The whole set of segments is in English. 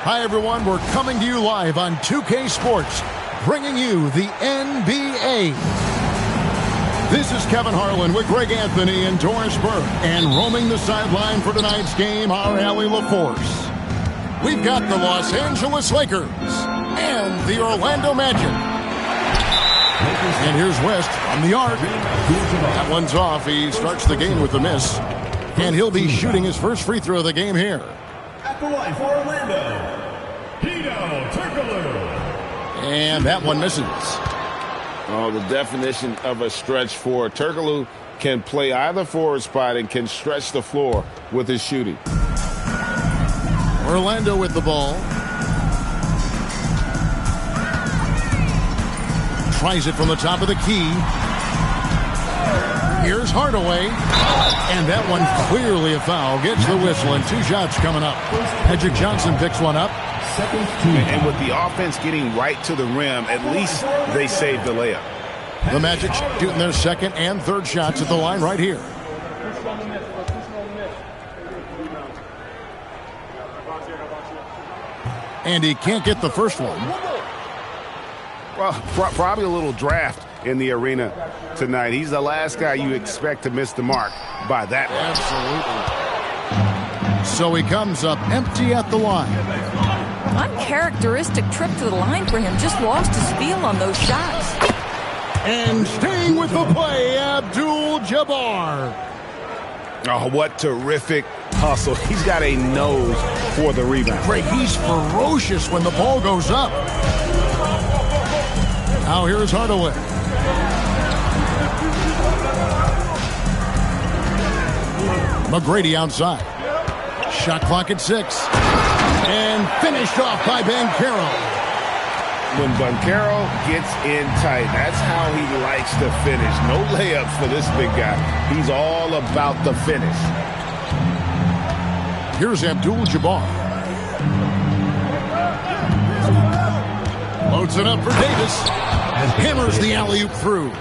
Hi, everyone. We're coming to you live on 2K Sports, bringing you the NBA. This is Kevin Harlan with Greg Anthony and Doris Burke, and roaming the sideline for tonight's game, our Allie LaForce. We've got the Los Angeles Lakers and the Orlando Magic. And here's West on the arc. That one's off. He starts the game with the miss. And he'll be shooting his first free throw of the game here. At the line for Orlando, Turkoglu. And that one misses. Oh, the definition of a stretch forward. Turkoglu can play either forward spot and can stretch the floor with his shooting. Orlando with the ball. Tries it from the top of the key. Here's Hardaway. And that one clearly a foul. Gets the whistle, and 2 shots coming up. Magic Johnson picks one up. And with the offense getting right to the rim, at least they saved the layup. The Magic shooting their second and third shots at the line right here. And he can't get the first one. Well, probably a little draft in the arena tonight. He's the last guy you expect to miss the mark by that much. Absolutely. So he comes up empty at the line. Uncharacteristic trip to the line for him. Just lost his feel on those shots. And staying with the play, Abdul-Jabbar. Oh, what terrific hustle. He's got a nose for the rebound. Greg, he's ferocious when the ball goes up. Now here's Hardaway. McGrady outside. Shot clock at 6. And finished off by Banchero. When Banchero gets in tight, that's how he likes to finish. No layups for this big guy. He's all about the finish. Here's Abdul-Jabbar. Loads it up for Davis. And hammers the alley-oop through.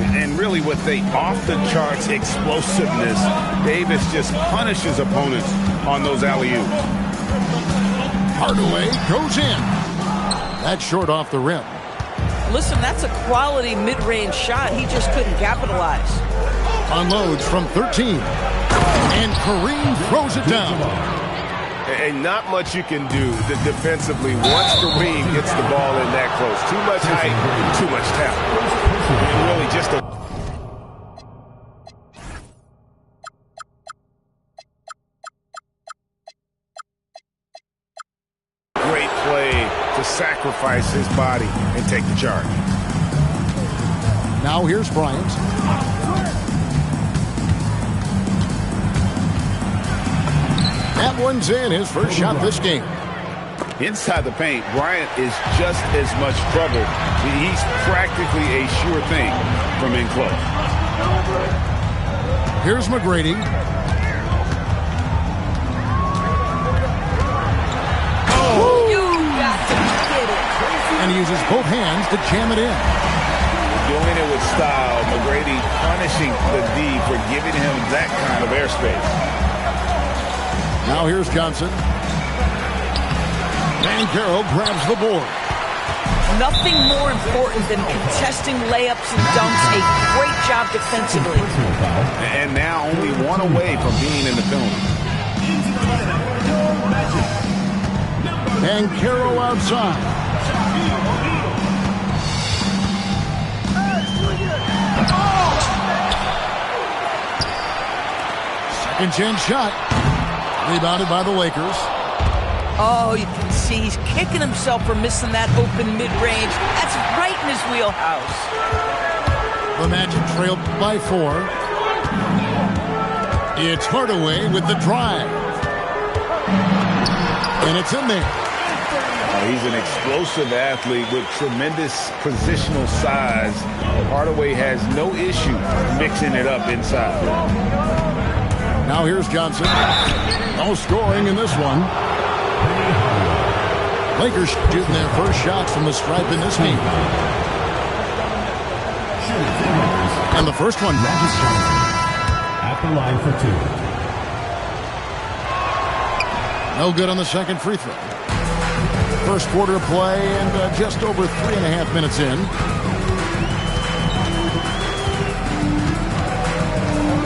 And really with the off-the-charts explosiveness, Davis just punishes opponents on those alley-oops. Hardaway goes in. That's short off the rim. Listen, that's a quality mid-range shot. He just couldn't capitalize. Unloads from 13. And Kareem throws it down. And not much you can do defensively once Kareem gets the ball in that close. Too much height, too much talent. And really just a... great play to sacrifice his body and take the charge. Now here's Bryant. That one's in, his first shot this game. Inside the paint, Bryant is just as much trouble. He's practically a sure thing from in close. Here's McGrady. And he uses both hands to jam it in. Doing it with style. McGrady punishing the D for giving him that kind of airspace. Now here's Johnson. Banchero grabs the board. Nothing more important than contesting layups and dunks. A great job defensively. And now only one away from being in the penalty. Banchero outside. Second chance shot. Rebounded by the Lakers. Oh, you can see he's kicking himself for missing that open mid-range. That's right in his wheelhouse. The Magic trailed by 4. It's Hardaway with the drive. And it's in there. He's an explosive athlete with tremendous positional size. Hardaway has no issue mixing it up inside. Now here's Johnson. No scoring in this one. Lakers shooting their first shots from the stripe in this game. And the first one. At the line for 2. No good on the second free throw. First quarter of play and just over 3.5 minutes in.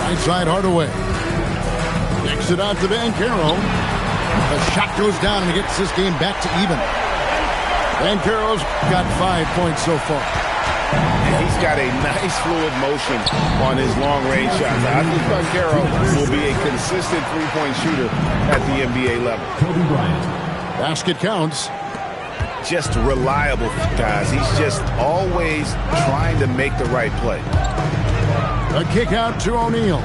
Right side Hardaway. Kicks it out to Banchero. The shot goes down and he gets this game back to even. Banchero's got 5 points so far. And he's got a nice fluid motion on his long-range shots. I think Banchero will be a consistent three-point shooter at the NBA level. Kobe Bryant. Basket counts. Just reliable, guys. He's just always trying to make the right play. A kick out to O'Neal.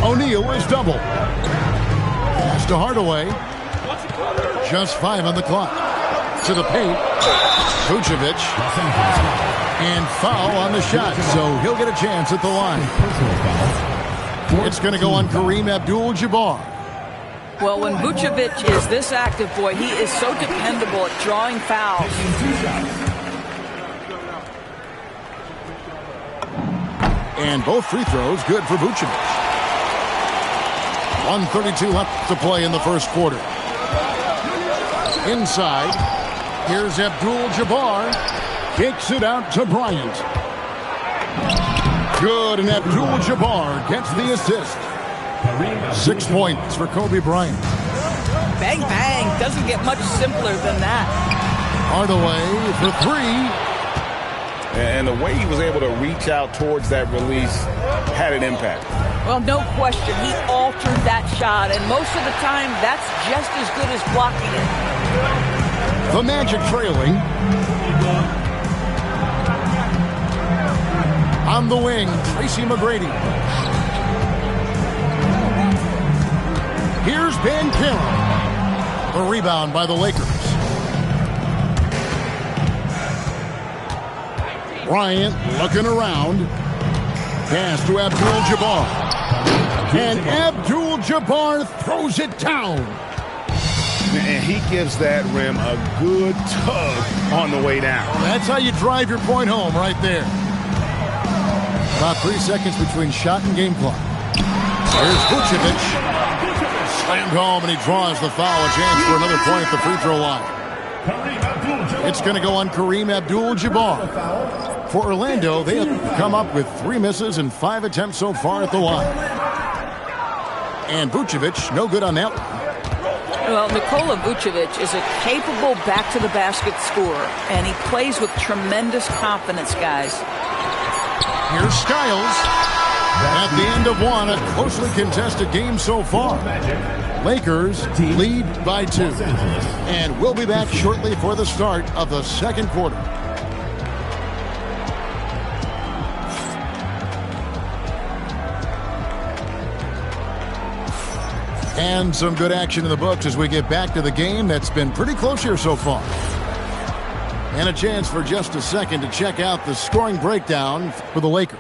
O'Neal is double. Pass to Hardaway. Just 5 on the clock. To the paint. Vucevic. And foul on the shot, so he'll get a chance at the line. It's going to go on Kareem Abdul-Jabbar. Well, when Vucevic is this active, boy, he is so dependable at drawing fouls. And both free throws good for Vucevic. 1:32 left to play in the first quarter. Inside, here's Abdul-Jabbar. Kicks it out to Bryant. Good, and Abdul-Jabbar gets the assist. 6 points for Kobe Bryant. Bang, bang. Doesn't get much simpler than that. Hardaway for 3. And the way he was able to reach out towards that release had an impact. Well, no question. He altered that shot, and most of the time, that's just as good as blocking it. The Magic trailing. On the wing, Tracy McGrady. Here's Banchero. The rebound by the Lakers. Bryant looking around. Pass to Abdul-Jabbar. And Abdul-Jabbar throws it down. And he gives that rim a good tug on the way down. That's how you drive your point home right there. About 3 seconds between shot and game clock. Here's Vucevic. Slammed home, and he draws the foul. A chance for another point at the free throw line. It's going to go on Kareem Abdul-Jabbar. For Orlando, they have come up with 3 misses and 5 attempts so far at the line. And Vucevic, no good on that one. Well, Nikola Vucevic is a capable back-to-the-basket scorer, and he plays with tremendous confidence, guys. Here's Skiles. At the end of one, a closely contested game so far. Lakers lead by 2. And we'll be back shortly for the start of the second quarter. And some good action in the books as we get back to the game that's been pretty close here so far. And a chance for just a second to check out the scoring breakdown for the Lakers.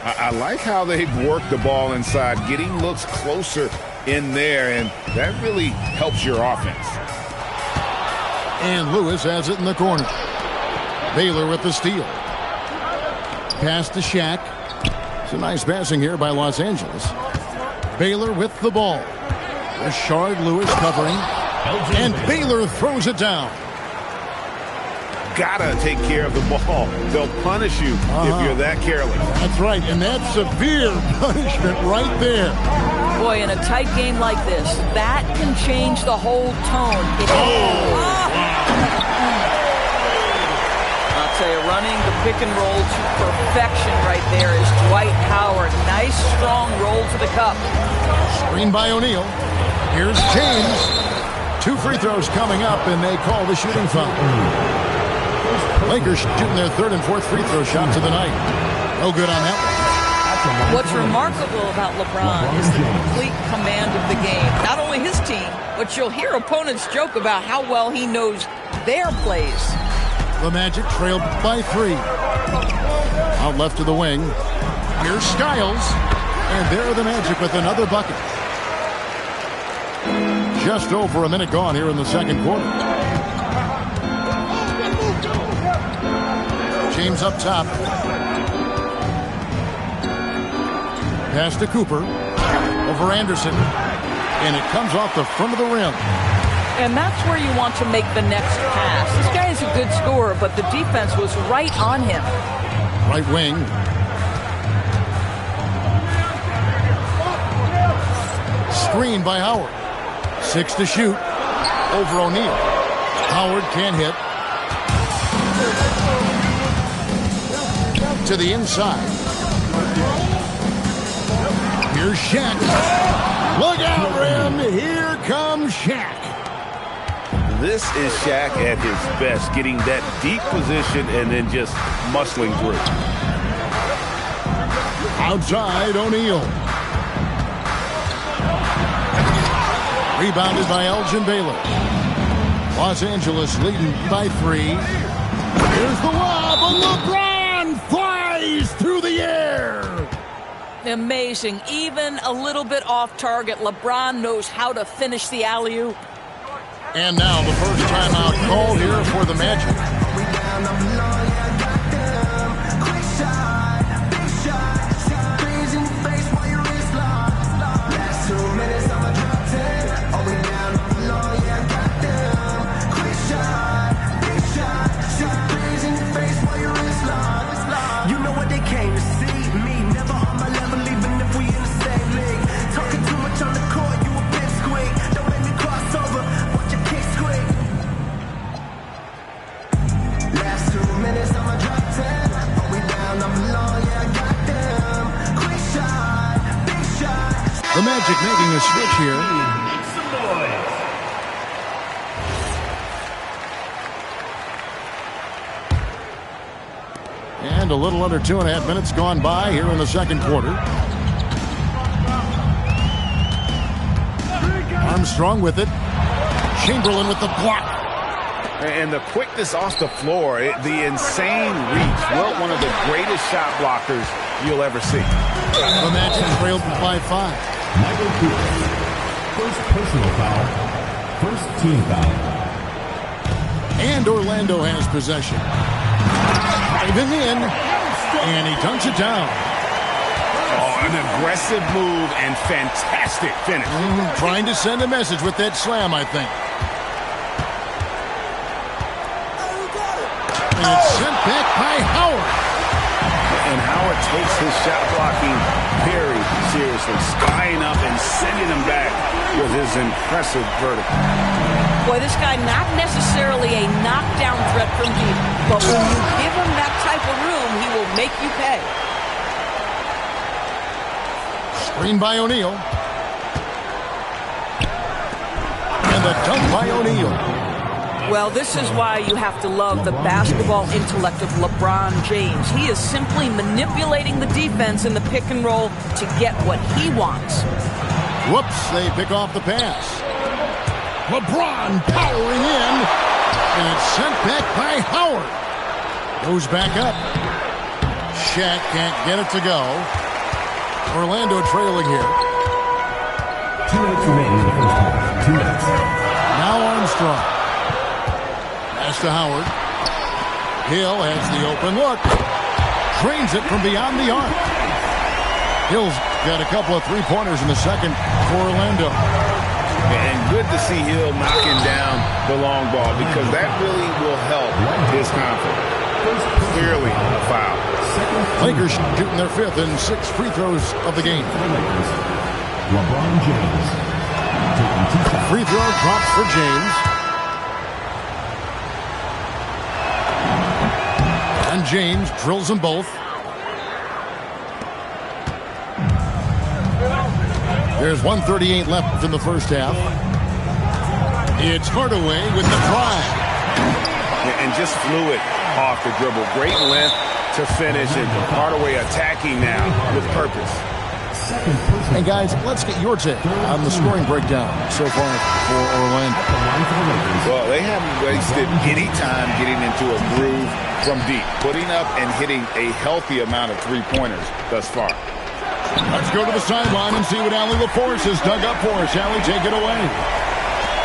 I like how they've worked the ball inside, getting looks closer in there, and that really helps your offense. And Lewis has it in the corner. Baylor with the steal. Pass to Shaq. It's a nice passing here by Los Angeles. Baylor with the ball. Rashard Lewis covering. And Baylor throws it down. Gotta take care of the ball. They'll punish you if you're that careless. That's right, and that's severe punishment right there. Boy, in a tight game like this, that can change the whole tone. I'll tell you, running the pick and roll to perfection right there is Dwight Howard. Nice, strong roll to the cup. Screen by O'Neal. Here's James. 2 free throws coming up, and they call the shooting foul. Lakers shooting their 3rd and 4th free throw shots of the night. No good on that one. What's remarkable about LeBron is the complete command of the game. Not only his team, but you'll hear opponents joke about how well he knows their plays. The Magic trailed by 3. Out left to the wing. Here's Skiles. And there are the Magic with another bucket. Just over a minute gone here in the second quarter. James up top. Pass to Cooper. over Anderson. And it comes off the front of the rim. And that's where you want to make the next pass. This guy is a good scorer, but the defense was right on him. Right wing. Screen by Howard. 6 to shoot. Over O'Neal. Howard can't hit. To the inside. Here's Shaq. Look out, Rim. Here comes Shaq. This is Shaq at his best, getting that deep position and then just muscling through. Outside, O'Neal. Rebounded by Elgin Baylor. Los Angeles leading by 3. Here's the lob, and LeBron flies through the air. Amazing. Even a little bit off target, LeBron knows how to finish the alley-oop. And now the first timeout called here for the Magic. The Magic making a switch here. And a little under 2.5 minutes gone by here in the second quarter. Armstrong with it. Chamberlain with the block. And the quickness off the floor, the insane reach. Well, one of the greatest shot blockers you'll ever see. The Magic trailed by 5. Michael Cooper. First personal foul. First team foul. And Orlando has possession. Driving in. And he dunks it down. Oh, an aggressive move and fantastic finish. Trying to send a message with that slam, I think. And it's sent back by Howard. And Howard takes his shot blocking very seriously, skying up and sending him back with his impressive vertical. Boy, this guy not necessarily a knockdown threat from deep, but when you give him that type of room, he will make you pay. Screen by O'Neal. And the dunk by O'Neal. Well, this is why you have to love the basketball intellect of LeBron James. He is simply manipulating the defense in the pick and roll to get what he wants. Whoops, they pick off the pass. LeBron powering in. And it's sent back by Howard. Goes back up. Shaq can't get it to go. Orlando trailing here. 2 minutes remaining in the first half. 2 minutes. Now Armstrong. Pass to Howard. Hill has the open look. Drains it from beyond the arc. Hill's got a couple of three-pointers in the second for Orlando. And good to see Hill knocking down the long ball because that really will help his confidence. Clearly a foul. Lakers shooting their 5th and 6 free throws of the game. LeBron James. Free throw drops for James. And James drills them both. There's 1:38 left in the first half. It's Hardaway with the drive. And just fluid off the dribble. Great length to finish, and Hardaway attacking now with purpose. Hey guys, let's get your take on the scoring breakdown so far for Orlando. Well, they haven't wasted any time getting into a groove from deep, putting up and hitting a healthy amount of three-pointers thus far. Let's go to the sideline and see what Allie LaForce has dug up for us. Allie, take it away.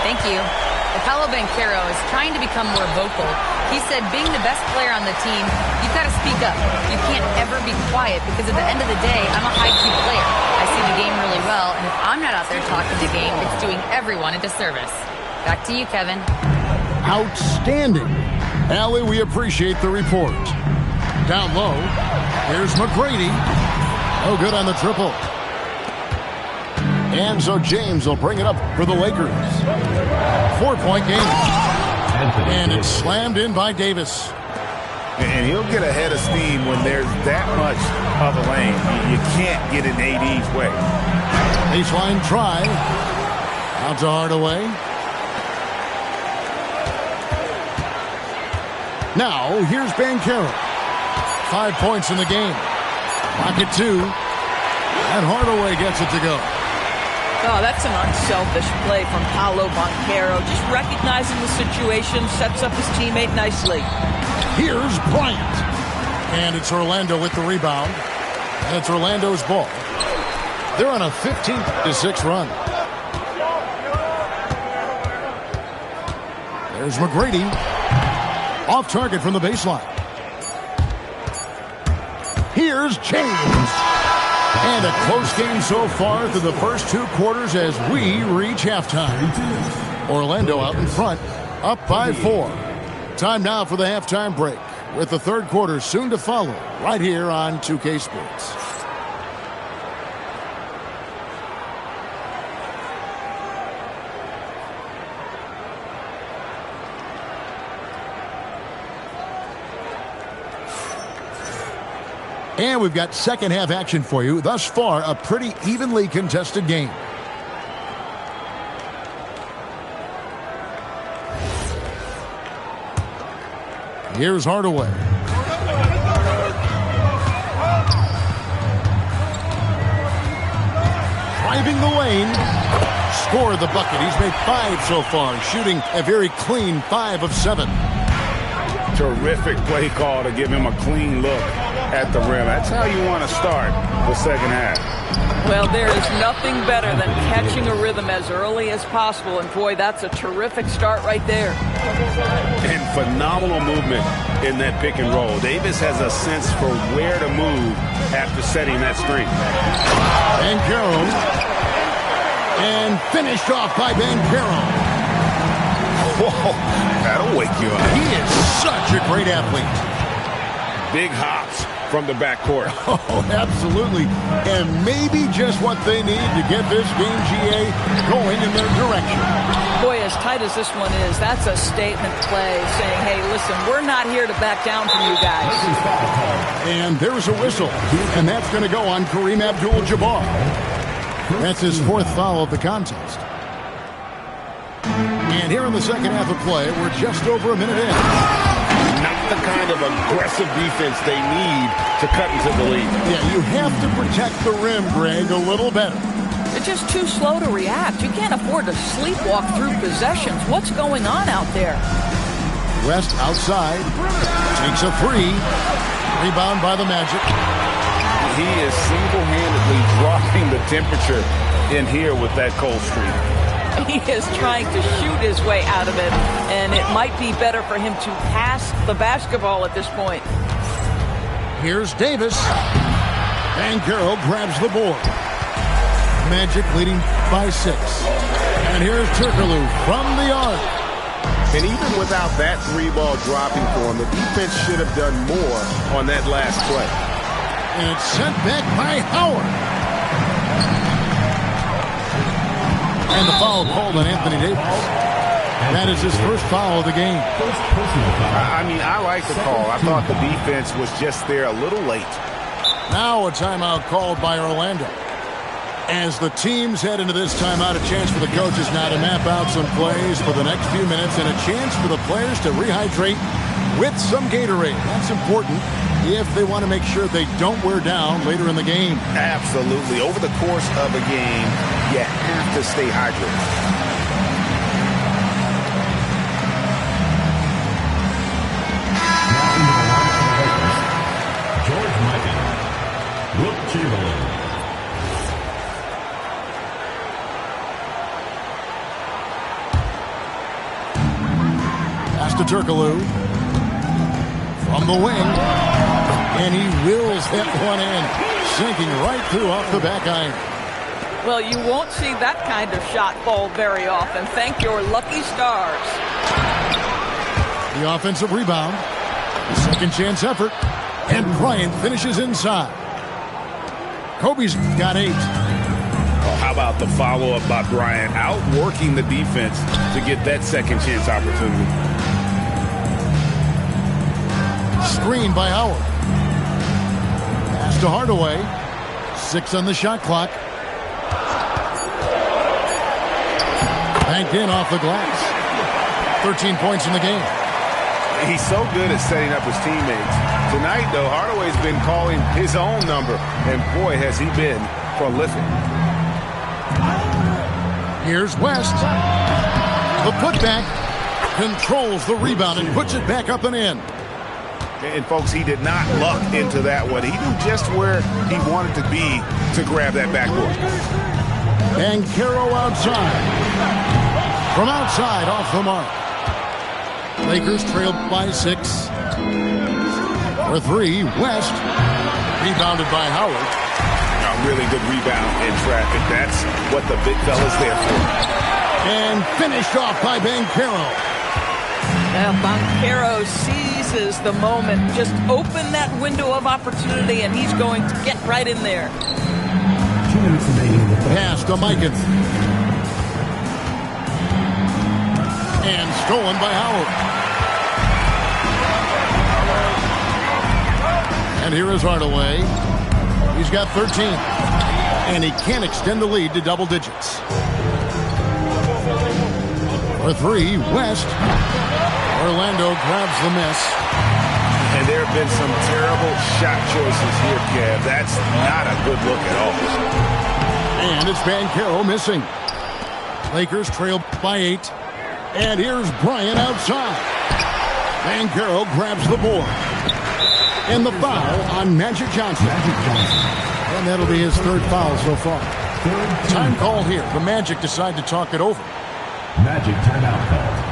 Thank you. Well, Paolo Banchero is trying to become more vocal He said being the best player on the team, you've got to speak up. You can't ever be quiet because at the end of the day, I'm a high-Q player. I see the game really well, and if I'm not out there talking the game, it's doing everyone a disservice. Back to you, Kevin. Outstanding. Allie, we appreciate the report. Down low, here's McGrady. Oh, good on the triple. And so James will bring it up for the Lakers. 4-point game. And it's slammed in by Davis. And he'll get ahead of steam when there's that much of a lane. You can't get in AD's way. Baseline try. Out to Hardaway. Now, here's Banchero. 5 points in the game. Pocket 2. And Hardaway gets it to go. Oh, that's an unselfish play from Paolo Banchero. Just recognizing the situation, sets up his teammate nicely. Here's Bryant. And it's Orlando with the rebound. And it's Orlando's ball. They're on a 15-6 run. There's McGrady. Off target from the baseline. Here's James. And a close game so far through the first 2 quarters as we reach halftime. Orlando out in front, up by 4. Time now for the halftime break, with the third quarter soon to follow, right here on 2K Sports. And we've got second half action for you. Thus far, a pretty evenly contested game. Here's Hardaway. Driving the lane. Scored the bucket. He's made 5 so far, shooting a very clean 5 of 7. Terrific play call to give him a clean look at the rim. That's how you want to start the second half. Well, there is nothing better than catching a rhythm as early as possible. And, boy, that's a terrific start right there. And phenomenal movement in that pick and roll. Davis has a sense for where to move after setting that screen. Banchero. And finished off by Banchero. Whoa, that'll wake you up. He is such a great athlete. Big hops from the backcourt. Oh, absolutely. And maybe just what they need to get this game, GA, going in their direction. Boy, as tight as this one is, that's a statement play saying, hey, listen, we're not here to back down from you guys. And there's a whistle. And that's going to go on Kareem Abdul-Jabbar. That's his 4th foul of the contest. And here in the second half of play, we're just over a minute in. Not the kind of aggressive defense they need to cut into the lead. Yeah, you have to protect the rim, Greg, a little better. They're just too slow to react. You can't afford to sleepwalk through possessions. What's going on out there? West outside. Takes a 3. Rebound by the Magic. He is single-handedly dropping the temperature in here with that cold streak. He is trying to shoot his way out of it, and it might be better for him to pass the basketball at this point. Here's Davis. Banchero grabs the board. Magic leading by 6. And here's Turkoglu from the arc. And even without that 3-ball dropping for him, the defense should have done more on that last play. And it's sent back by Howard. And the foul called on Anthony Davis. That is his first foul of the game. I mean, I like the call. I thought the defense was just there a little late. Now a timeout called by Orlando. As the teams head into this timeout, a chance for the coaches now to map out some plays for the next few minutes and a chance for the players to rehydrate with some Gatorade. That's important if they want to make sure they don't wear down later in the game. Absolutely. Over the course of a game, you have to stay hydrated. Pass to Turkoglu. from the wing. And he wills that one in, sinking right through off the back iron. Well, you won't see that kind of shot fall very often. Thank your lucky stars. The offensive rebound. The second chance effort. And Bryant finishes inside. Kobe's got 8. Oh, how about the follow-up by Bryant, outworking the defense to get that second chance opportunity. Screen by Howard. Pass to Hardaway. 6 on the shot clock. Banked in off the glass. 13 points in the game. He's so good at setting up his teammates. Tonight, though, Hardaway's been calling his own number, and boy, has he been prolific. Here's West. The putback controls the rebound and puts it back up and in. And, folks, he did not luck into that one. He knew just where he wanted to be to grab that backboard. And Caro outside. From outside, off the mark. Lakers trail by 6. For 3, West. Rebounded by Howard. A really good rebound in traffic. That's what the big fella's there for. And finished off by Banchero. Well, Banchero seizes the moment. Just open that window of opportunity, and he's going to get right in there. 2 minutes remaining in the third. Pass to Mikan. And stolen by Howard. And here is Hardaway. He's got 13. And he can't extend the lead to double digits. For 3, West. Orlando grabs the miss. And there have been some terrible shot choices here, Kev. That's not a good look at all. And it's Banchero missing. Lakers trail by 8. And here's Bryant outside. Banchero grabs the board. And the foul on Magic Johnson. And that'll be his 3rd foul so far. Time called here. The Magic decide to talk it over. Magic timeout call.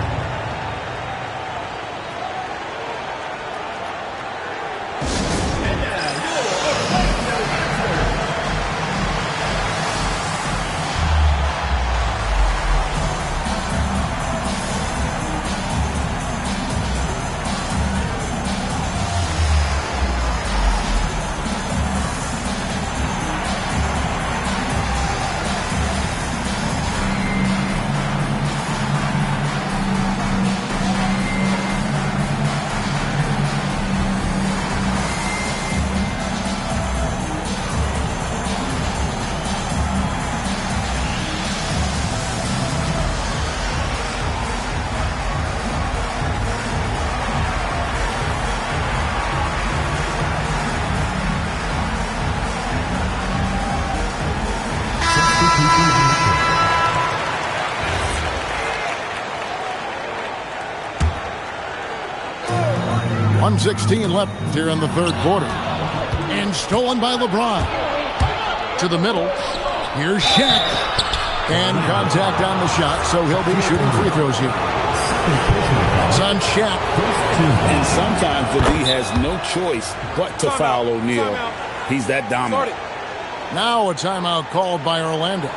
.16 left here in the 3rd quarter. And stolen by LeBron. To the middle. Here's Shaq. And contact on the shot, so he'll be shooting free throws here. It's on Shaq. And sometimes the D has no choice but to foul O'Neal. He's that dominant. Now a timeout called by Orlando.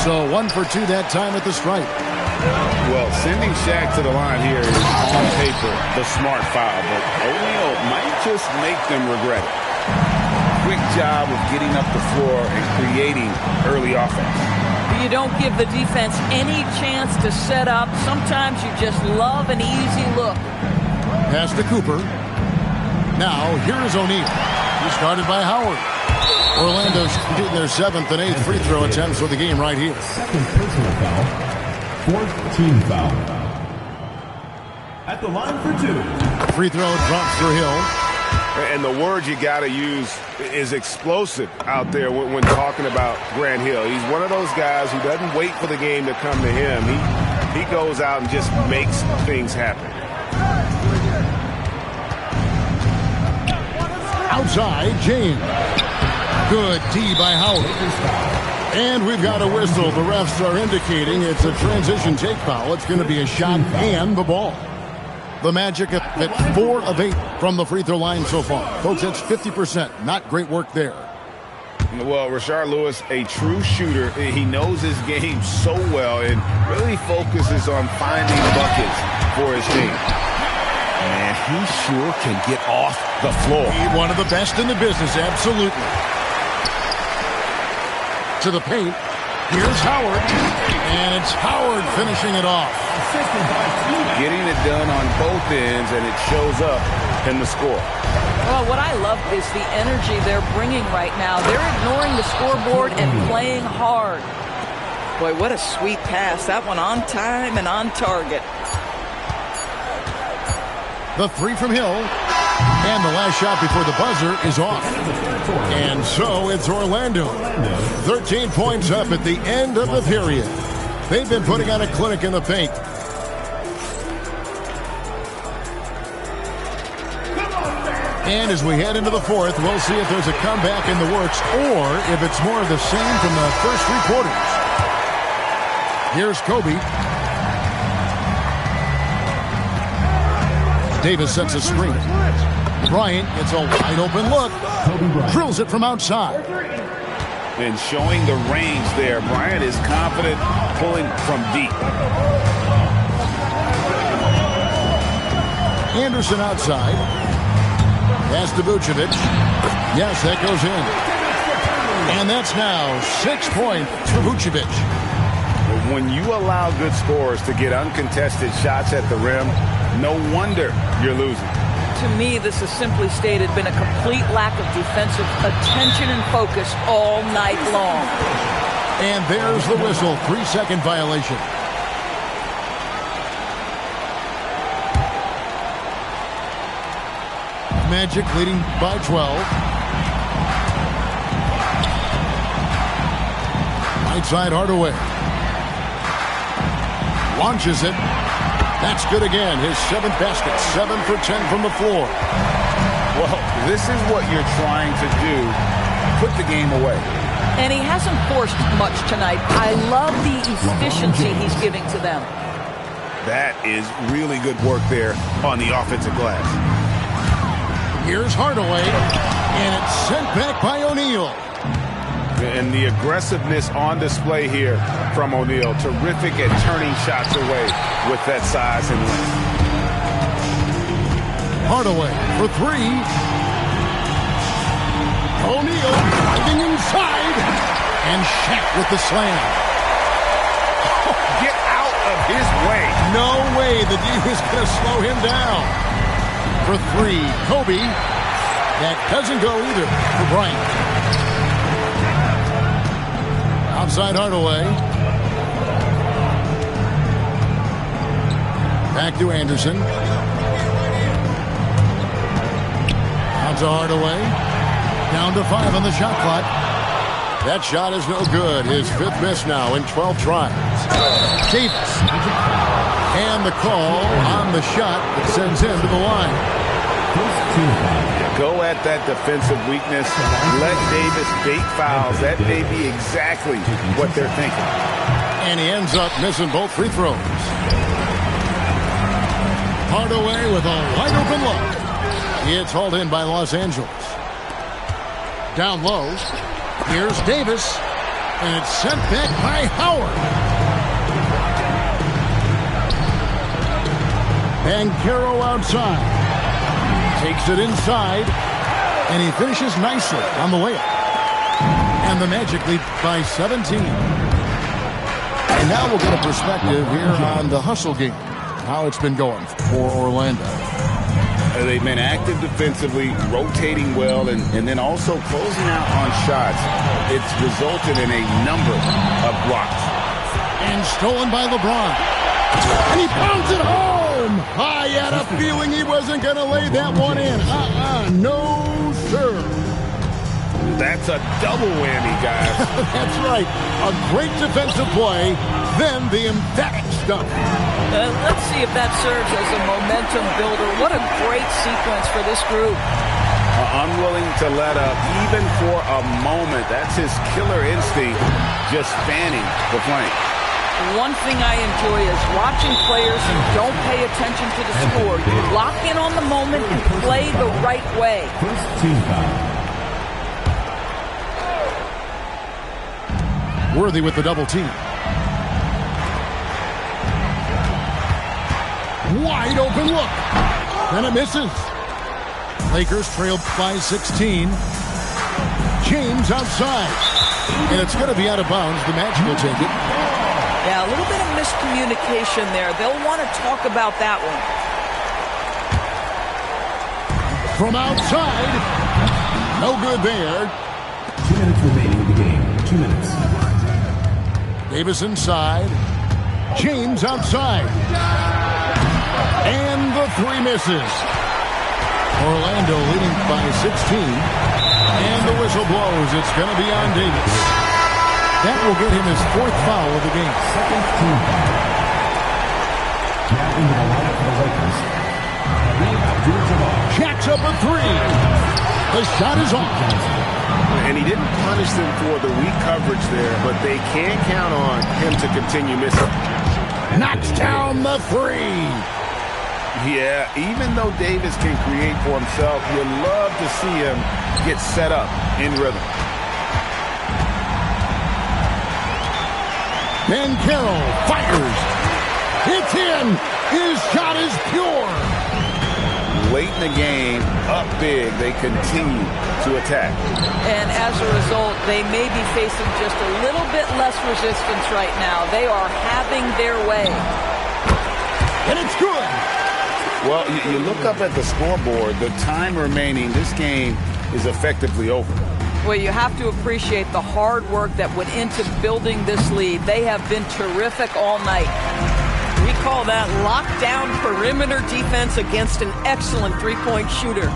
So 1 for 2 that time at the stripe. Well, sending Shaq to the line here is on paper the smart foul, but O'Neal might just make them regret it. Quick job of getting up the floor and creating early offense. You don't give the defense any chance to set up. Sometimes you just love an easy look. Pass to Cooper. Now, here is O'Neal. He started by Howard. Orlando shooting their 7th and 8th free throw attempts for the game right here. Second personal foul. 4th team foul. At the line for two. Free throw drops for Hill. And the word you got to use is explosive out there when talking about Grant Hill. He's one of those guys who doesn't wait for the game to come to him. He goes out and just makes things happen. Outside, James. Good D by Howard. And we've got a whistle. The refs are indicating it's a transition take foul. It's going to be a shot and the ball. The Magic at 4 of 8 from the free throw line so far. Folks, that's 50%. Not great work there. Well, Rashard Lewis, a true shooter. He knows his game so well and really focuses on finding buckets for his team. And he sure can get off the floor. He's one of the best in the business, absolutely. To the paint. Here's Howard. And it's Howard finishing it off. Getting it done on both ends, and it shows up in the score. Well, what I love is the energy they're bringing right now. They're ignoring the scoreboard and playing hard. Boy, what a sweet pass. That one on time and on target. The three from Hill. And the last shot before the buzzer is off. And so it's Orlando. 13 points up at the end of the period. They've been putting on a clinic in the paint. And as we head into the fourth, we'll see if there's a comeback in the works or if it's more of the same from the first 3 quarters. Here's Kobe. Davis sets a screen. Bryant gets a wide open look. Drills it from outside. And showing the range there. Bryant is confident pulling from deep. Anderson outside. Pass to Vucevic. Yes, that goes in. And that's now 6 points for Vucevic. When you allow good scorers to get uncontested shots at the rim, no wonder you're losing. To me, this has simply stated been a complete lack of defensive attention and focus all night long. And there's the whistle. 3-second violation. Magic leading by 12. Right side Hardaway. Launches it. That's good again. His 7th basket. 7 for 10 from the floor. Well, this is what you're trying to do. Put the game away. And he hasn't forced much tonight. I love the efficiency he's giving to them. That is really good work there on the offensive glass. Here's Hardaway. And it's sent back by O'Neal. And the aggressiveness on display here from O'Neal. Terrific at turning shots away with that size and length. Hardaway for 3. O'Neal driving inside. And Shaq with the slam. Get out of his way. No way the D is going to slow him down. For 3, Kobe. That doesn't go either for Bryant. Outside Hardaway. Back to Anderson. Out to Hardaway. Down to 5 on the shot clock. That shot is no good. His 5th miss now in 12 tries. Davis. And the call on the shot that sends him to the line. Go at that defensive weakness. Let Davis bait fouls. That may be exactly what they're thinking. And he ends up missing both free throws. Hardaway with a wide open look. It's hauled in by Los Angeles. Down low. Here's Davis. And it's sent back by Howard. And Caro outside. Takes it inside, and he finishes nicely on the layup. And the Magic lead by 17. And now we'll get a perspective here on the hustle game, how it's been going for Orlando. They've been active defensively, rotating well, and then also closing out on shots. It's resulted in a number of blocks. And stolen by LeBron. And he pounds it home. I had a feeling he wasn't going to lay that one in. No, sir. That's a double whammy, guys. That's right. A great defensive play, then the emphatic stuff. Let's see if that serves as a momentum builder. What a great sequence for this group. Unwilling to let up even for a moment. That's his killer instinct, just spanning the flank. One thing I enjoy is watching players who don't pay attention to the score. You lock in on the moment and play the right way. First team foul. Worthy with the double team. Wide open look. And it misses. Lakers trailed by 16. James outside. And it's going to be out of bounds. The Magic will take it. Yeah, a little bit of miscommunication there. They'll want to talk about that one. From outside. No good there. 2 minutes remaining in the game. 2 minutes. Davis inside. James outside. And the three misses. Orlando leading by 16. And the whistle blows. It's going to be on Davis. That will get him his fourth foul of the game. Second team foul. Now into the lineup for the Lakers. Kareem Abdul-Jabbar. Jacks up a three. The shot is off. And he didn't punish them for the weak coverage there, but they can count on him to continue missing. Knocks down the three. Yeah, even though Davis can create for himself, you love to see him get set up in rhythm. Ben Carroll fires. It's in. His shot is pure. Late in the game, up big, they continue to attack. And as a result, they may be facing just a little bit less resistance right now. They are having their way. And it's good. Well, you look up at the scoreboard, the time remaining, this game is effectively over. Well, you have to appreciate the hard work that went into building this lead. They have been terrific all night. We call that lockdown perimeter defense against an excellent three-point shooter.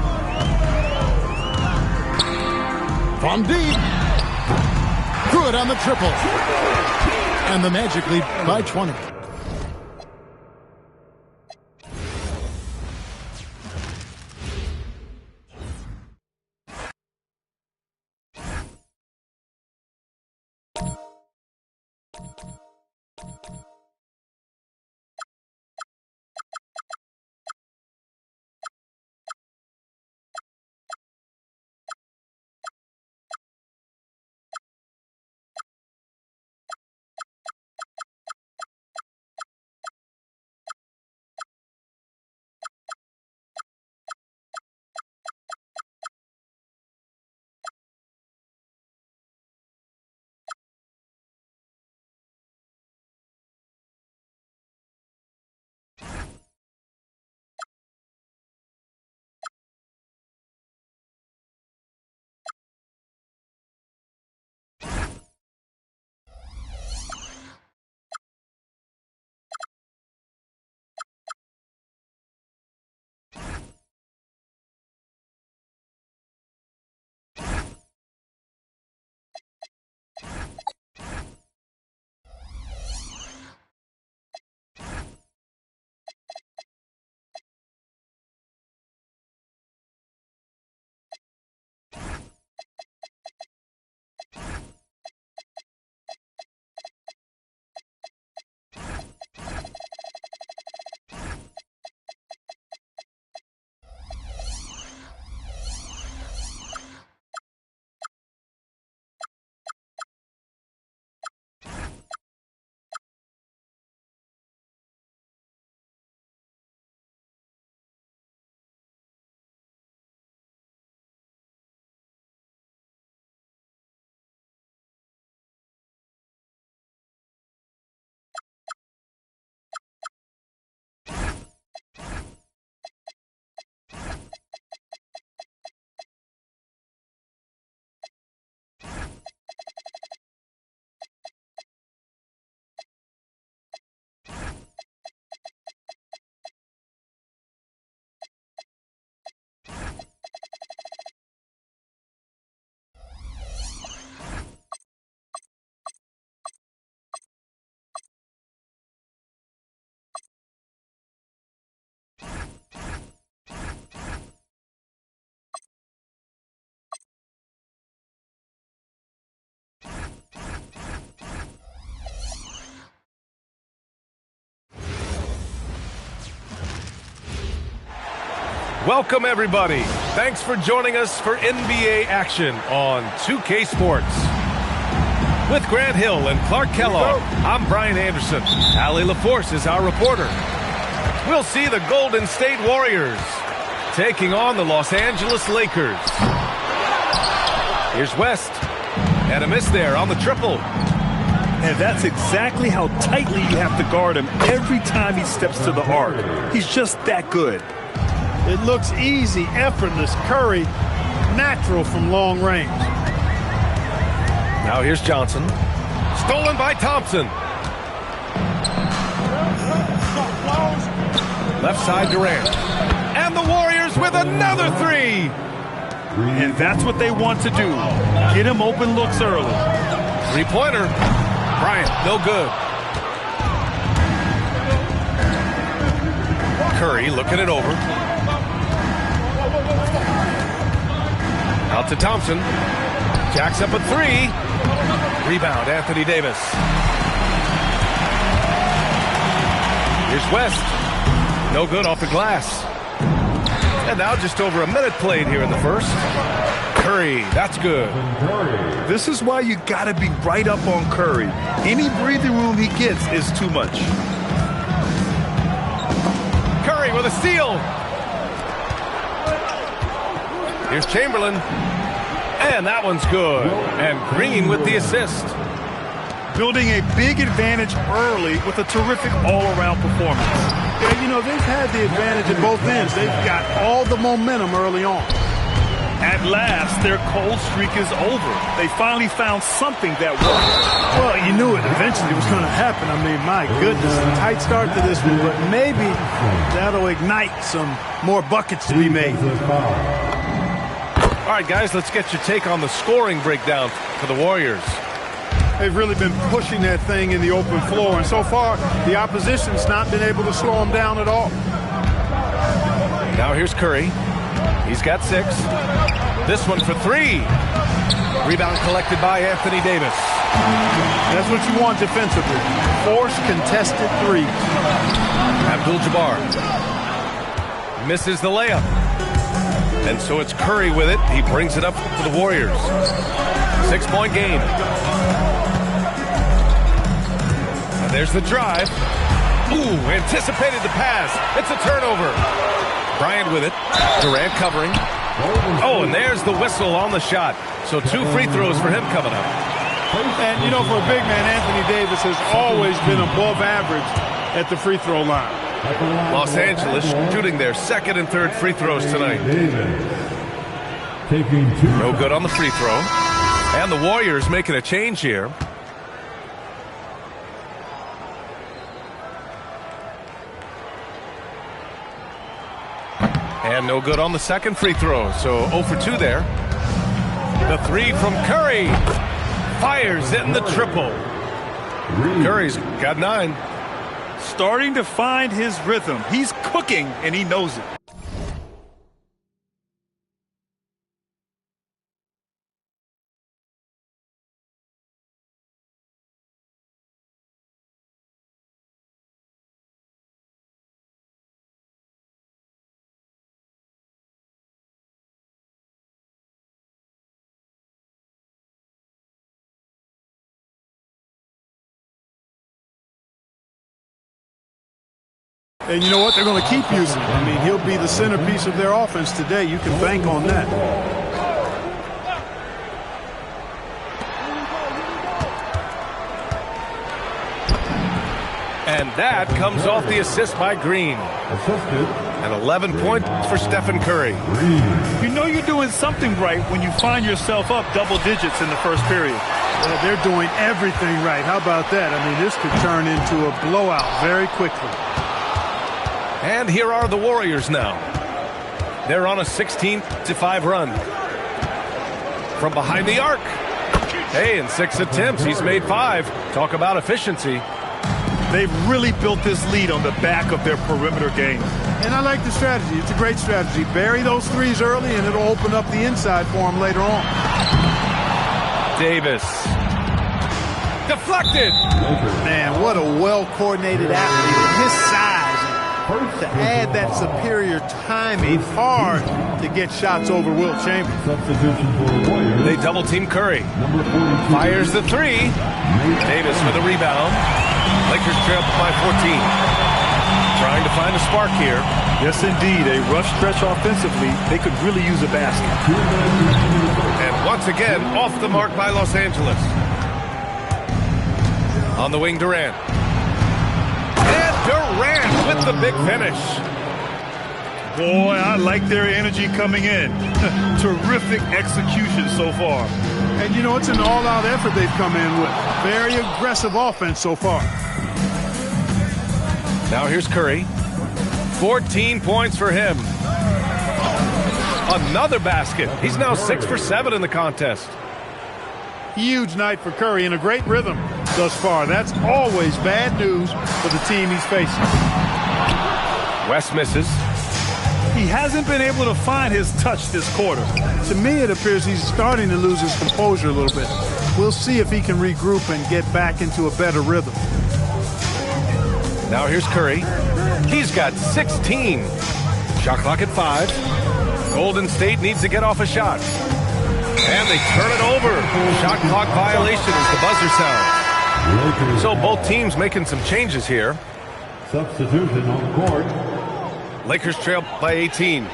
From deep. Good on the triple. And the Magic lead by 20. Welcome, everybody. Thanks for joining us for NBA action on 2K Sports. With Grant Hill and Clark Kellogg, I'm Brian Anderson. Allie LaForce is our reporter. We'll see the Golden State Warriors taking on the Los Angeles Lakers. Here's West. And a miss there on the triple. And that's exactly how tightly you have to guard him every time he steps to the arc. He's just that good. It looks easy, effortless. Curry, natural from long range. Now here's Johnson. Stolen by Thompson. Left side Durant. And the Warriors with another three. And that's what they want to do. Get him open looks early. Three-pointer. Bryant, no good. Curry looking it over. Out to Thompson. Jacks up a three. Rebound, Anthony Davis. Here's West. No good off the glass. And now just over a minute played here in the first. Curry, that's good. This is why you got to be right up on Curry. Any breathing room he gets is too much. Curry with a steal. Here's Chamberlain. And that one's good. And Green with the assist. Building a big advantage early with a terrific all-around performance. Yeah, you know, they've had the advantage at both ends. They've got all the momentum early on. At last, their cold streak is over. They finally found something that worked. Well, you knew it eventually was going to happen. I mean, my goodness, a tight start to this one, but maybe that'll ignite some more buckets to be made. All right, guys, let's get your take on the scoring breakdown for the Warriors. They've really been pushing that thing in the open floor, and so far, the opposition's not been able to slow them down at all. Now here's Curry. He's got 6. This one for 3. Rebound collected by Anthony Davis. That's what you want defensively. Force contested threes. Abdul-Jabbar misses the layup. And so it's Curry with it. He brings it up for the Warriors. 6-point game. And there's the drive. Ooh, anticipated the pass. It's a turnover. Bryant with it. Durant covering. Oh, and there's the whistle on the shot. So 2 free throws for him coming up. And, you know, for a big man, Anthony Davis has always been above average at the free throw line. Los Angeles shooting their 2nd and 3rd free throws tonight. No good on the free throw. And the Warriors making a change here. And no good on the 2nd free throw. So 0 for 2 there. The 3 from Curry. Fires in the triple. Curry's got 9. Starting to find his rhythm. He's cooking, and he knows it. And you know what? They're going to keep using him. I mean, he'll be the centerpiece of their offense today. You can bank on that. And that comes off the assist by Green. And 11 points for Stephen Curry. You know you're doing something right when you find yourself up double digits in the first period. They're doing everything right. How about that? I mean, this could turn into a blowout very quickly. And here are the Warriors now. They're on a 16-5 run. From behind the arc. Hey, in 6 attempts, he's made 5. Talk about efficiency. They've really built this lead on the back of their perimeter game. And I like the strategy. It's a great strategy. Bury those threes early, and it'll open up the inside for them later on. Davis. Deflected. Man, what a well-coordinated athlete. His size to add that superior timing. Hard to get shots over Will Chambers. Substitution for the Warriors. They double team Curry. Number 42. Fires the three. Davis for the rebound. Lakers trail by 14. Trying to find a spark here. Yes, indeed. A rough stretch offensively. They could really use a basket. And once again, off the mark by Los Angeles. On the wing, Durant. And Durant with the big finish. Boy, I like their energy coming in. Terrific execution so far. And, you know, it's an all-out effort they've come in with. Very aggressive offense so far. Now here's Curry. 14 points for him. Another basket. He's now 6 for 7 in the contest. Huge night for Curry and a great rhythm thus far. That's always bad news for the team he's facing. West misses. He hasn't been able to find his touch this quarter. To me, it appears he's starting to lose his composure a little bit. We'll see if he can regroup and get back into a better rhythm. Now here's Curry. He's got 16. Shot clock at 5. Golden State needs to get off a shot. And they turn it over. Shot clock violation as the buzzer sounds. So both teams making some changes here. Substitution on the court. Lakers trail by 18.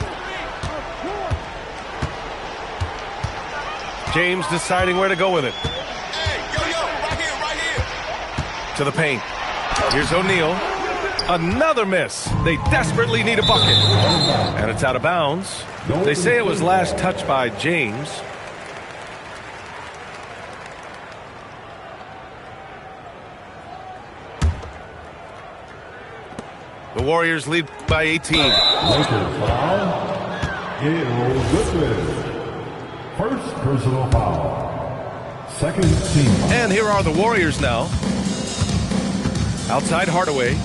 James deciding where to go with it. To the paint. Here's O'Neal. Another miss. They desperately need a bucket. And it's out of bounds. They say it was last touched by James. The Warriors lead by 18. Lakers foul. Gail Goodwin. First personal foul. Second team foul. And here are the Warriors now. Outside Hardaway.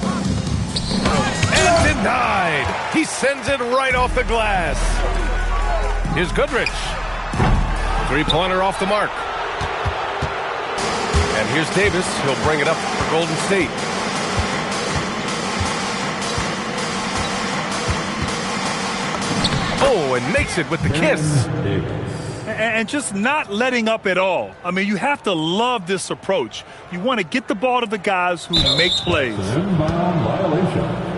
And denied. He sends it right off the glass. Here's Goodrich. Three-pointer off the mark. And here's Davis. He'll bring it up for Golden State. Oh, and makes it with the kiss. And just not letting up at all. I mean, you have to love this approach. You want to get the ball to the guys who make plays. Inbound violation.